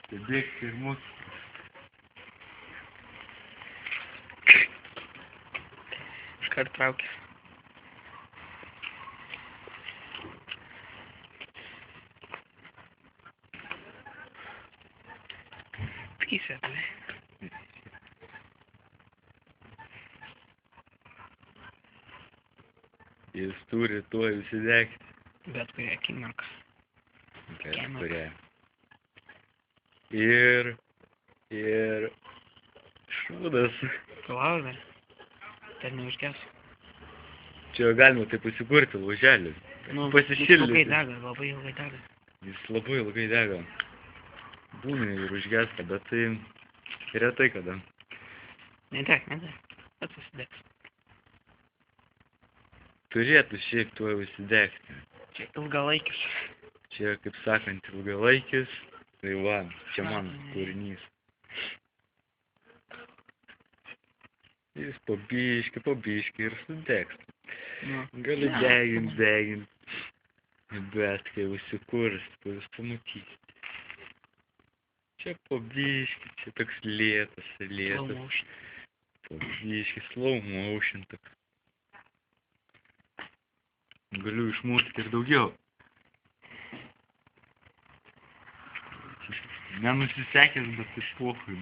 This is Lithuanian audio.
Stebėk ir mūsų. Iškart traukia. Skysė, tai. Jis turi tuo įsidegti. Bet kurią akimirką. Bet kurią. Ir šūdas. Laužai. Ten neužges. Čia galima taip įsikurti lauželį. Nu, pasišildyti. Jis labai ilgai dega. Jis labai ilgai dega. Būna ir užgesta, bet tai retai kada. Nedeg. Pats užsidegs. Turėtų šiaip tuo užsidegti. Čia ilgalaikis. Čia, kaip sakant, ilgalaikis. Tai va, čia mano kūrinys. Jis po biškį ir sudegs. Gali degint. Bet kai užsikurs, jūs pamatysite. Čia po biškį, čia toks lėtas. Slow motion. Po biškį, slow motion toks. Galiu išmūsyti ir daugiau. Nenusisekęs, bet tai pohui.